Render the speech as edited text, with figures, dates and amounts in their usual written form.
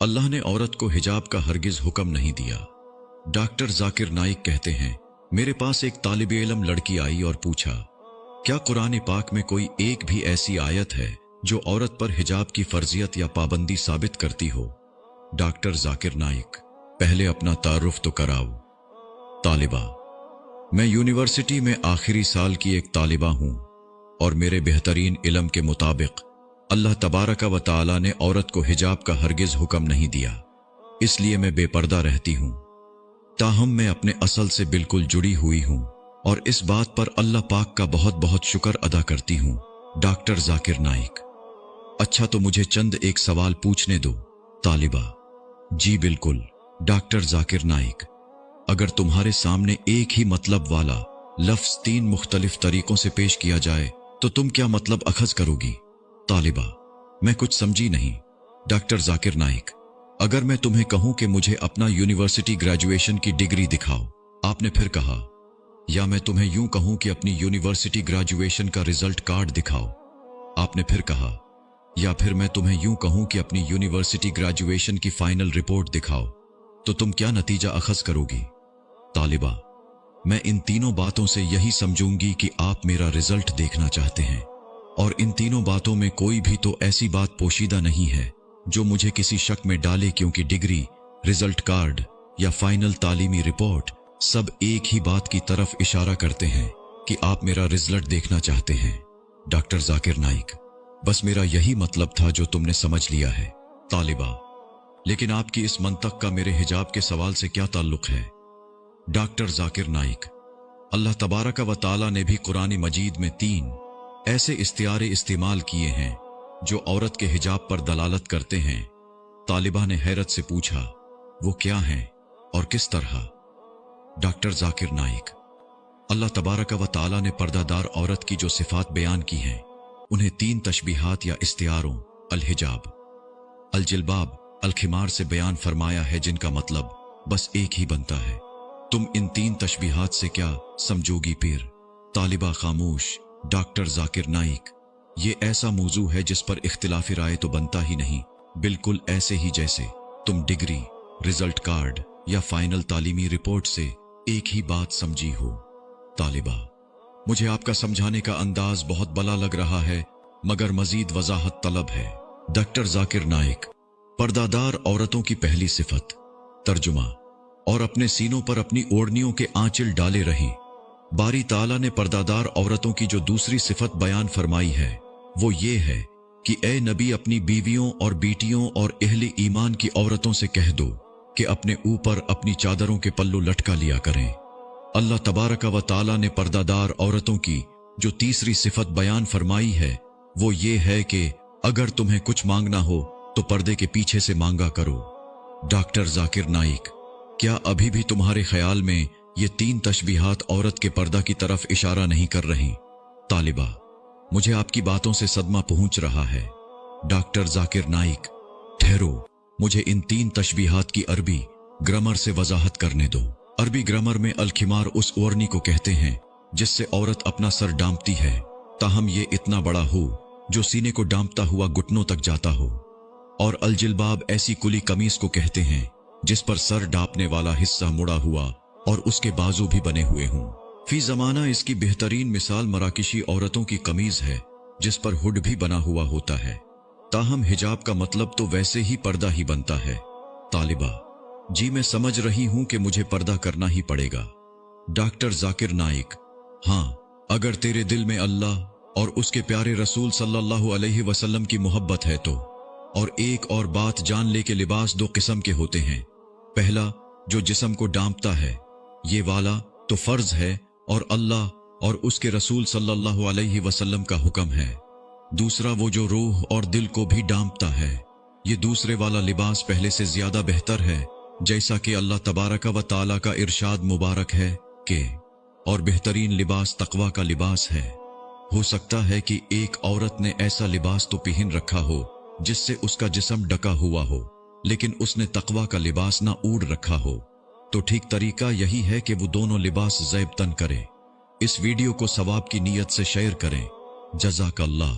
अल्लाह ने औरत को हिजाब का हरगिज हुक्म नहीं दिया। डॉक्टर जाकिर नाइक कहते हैं, मेरे पास एक तालिब इल्म लड़की आई और पूछा, क्या कुरान पाक में कोई एक भी ऐसी आयत है जो औरत पर हिजाब की फर्जियत या पाबंदी साबित करती हो? डॉक्टर जाकिर नाइक, पहले अपना तारुफ तो कराओ। तालिबा, मैं यूनिवर्सिटी में आखिरी साल की एक तालिबा हूं और मेरे बेहतरीन इल्म के मुताबिक अल्लाह तबारक व तआला ने औरत को हिजाब का हरगिज हुक्म नहीं दिया, इसलिए मैं बेपर्दा रहती हूं। ताहम मैं अपने असल से बिल्कुल जुड़ी हुई हूं और इस बात पर अल्लाह पाक का बहुत बहुत शुक्र अदा करती हूं। डॉक्टर जाकिर नाइक, अच्छा तो मुझे चंद एक सवाल पूछने दो। तालिबा, जी बिल्कुल। डॉक्टर जाकिर नाइक, अगर तुम्हारे सामने एक ही मतलब वाला लफ्ज 3 मुख्तलिफ तरीकों से पेश किया जाए तो तुम क्या मतलब अखज़ करोगी? तालिबा, मैं कुछ समझी नहीं। डॉक्टर जाकिर नाइक, अगर मैं तुम्हें कहूं कि मुझे अपना यूनिवर्सिटी ग्रेजुएशन की डिग्री दिखाओ, आपने फिर कहा, या मैं तुम्हें यूं कहूं कि अपनी यूनिवर्सिटी ग्रेजुएशन का रिजल्ट कार्ड दिखाओ, आपने फिर कहा, या फिर मैं तुम्हें यूं कहूं कि अपनी यूनिवर्सिटी ग्रेजुएशन की फाइनल रिपोर्ट दिखाओ, तो तुम क्या नतीजा अखज़ करोगी? तालिबा, मैं इन तीनों बातों से यही समझूंगी कि आप मेरा रिजल्ट देखना चाहते हैं और इन तीनों बातों में कोई भी तो ऐसी बात पोशीदा नहीं है जो मुझे किसी शक में डाले, क्योंकि डिग्री, रिजल्ट कार्ड या फाइनल तालीमी रिपोर्ट सब एक ही बात की तरफ इशारा करते हैं कि आप मेरा रिजल्ट देखना चाहते हैं। डॉक्टर जाकिर नाइक, बस मेरा यही मतलब था जो तुमने समझ लिया है। तालिबा, लेकिन आपकी इस मंतक का मेरे हिजाब के सवाल से क्या ताल्लुक है? डॉक्टर जाकिर नाइक, अल्लाह तबारक व तआला ने भी कुरान मजीद में 3 ऐसे इस्तिआरे इस्तेमाल किए हैं जो औरत के हिजाब पर दलालत करते हैं। तालिबा ने हैरत से पूछा, वो क्या हैं और किस तरह? डॉक्टर जाकिर नाइक, अल्लाह तबारक व तआला ने पर्दादार औरत की जो सिफात बयान की हैं उन्हें 3 तशबीहात या इस्तिआरों अल हिजाब, अल जिल्बाब, अल खिमार से बयान फरमाया है, जिनका मतलब बस एक ही बनता है। तुम इन 3 तशबीहात से क्या समझोगी पीर? तालिबा खामोश। डॉक्टर जाकिर नाइक, ये ऐसा मौजू है जिस पर इख्तिलाफी राय तो बनता ही नहीं, बिल्कुल ऐसे ही जैसे तुम डिग्री, रिजल्ट कार्ड या फाइनल तालीमी रिपोर्ट से एक ही बात समझी हो। तालिबा, मुझे आपका समझाने का अंदाज बहुत भला लग रहा है, मगर मजीद वजाहत तलब है। डॉक्टर जाकिर नाइक, पर्दादार औरतों की पहली सिफत तर्जुमा और अपने सीनों पर अपनी ओढ़नियों के आंचल डाले रहें। बारी ताला ने पर्दादार औरतों की जो दूसरी सिफत बयान फरमाई है वो ये है कि ए नबी, अपनी बीवियों और बेटियों और अहले ईमान की औरतों से कह दो कि अपने ऊपर अपनी चादरों के पल्लू लटका लिया करें। अल्लाह तबारक व तआला ने पर्दादार औरतों की जो तीसरी सिफत बयान फरमाई है वो ये है कि अगर तुम्हें कुछ मांगना हो तो पर्दे के पीछे से मांगा करो। डॉक्टर जाकिर नाइक, क्या अभी भी तुम्हारे ख्याल में ये 3 तशबीहात औरत के पर्दा की तरफ इशारा नहीं कर रही? तालिबा, मुझे आपकी बातों से सदमा पहुंच रहा है। डॉक्टर जाकिर नाइक, ठहरो, मुझे इन 3 तशबीहात की अरबी ग्रामर से वजाहत करने दो। अरबी ग्रामर में अल खिमार उस ओढ़नी को कहते हैं जिससे औरत अपना सर डांपती है, ताहम ये इतना बड़ा हो जो सीने को डांपता हुआ घुटनों तक जाता हो। और अल जिल्बाब ऐसी कुली कमीज को कहते हैं जिस पर सर डांपने वाला हिस्सा मुड़ा हुआ और उसके बाजू भी बने हुए हों। फी जमाना इसकी बेहतरीन मिसाल मराकिशी औरतों की कमीज है जिस पर हुड भी बना हुआ होता है। ताहम हिजाब का मतलब तो वैसे ही पर्दा ही बनता है। तालिबा, जी मैं समझ रही हूं कि मुझे पर्दा करना ही पड़ेगा। डॉक्टर जाकिर नाइक, हाँ, अगर तेरे दिल में अल्लाह और उसके प्यारे रसूल सल्लल्लाहु अलैहि वसल्लम की मोहब्बत है तो। और एक और बात जान ले कि लिबास 2 किस्म के होते हैं। पहला जो जिस्म को डांपता है, ये वाला तो फर्ज है और अल्लाह और उसके रसूल सल्लल्लाहु अलैहि वसल्लम का हुक्म है। दूसरा वो जो रूह और दिल को भी डांपता है, ये दूसरे वाला लिबास पहले से ज्यादा बेहतर है, जैसा कि अल्लाह तबारक व तआला का इरशाद मुबारक है कि और बेहतरीन लिबास तकवा का लिबास है। हो सकता है कि एक औरत ने ऐसा लिबास तो पहन रखा हो जिससे उसका जिस्म ढका हुआ हो, लेकिन उसने तकवा का लिबास ना ओढ़ रखा हो, तो ठीक तरीका यही है कि वो दोनों लिबास ज़ैब तन करे। इस वीडियो को सवाब की नीयत से शेयर करें। जज़ाकल्लाह।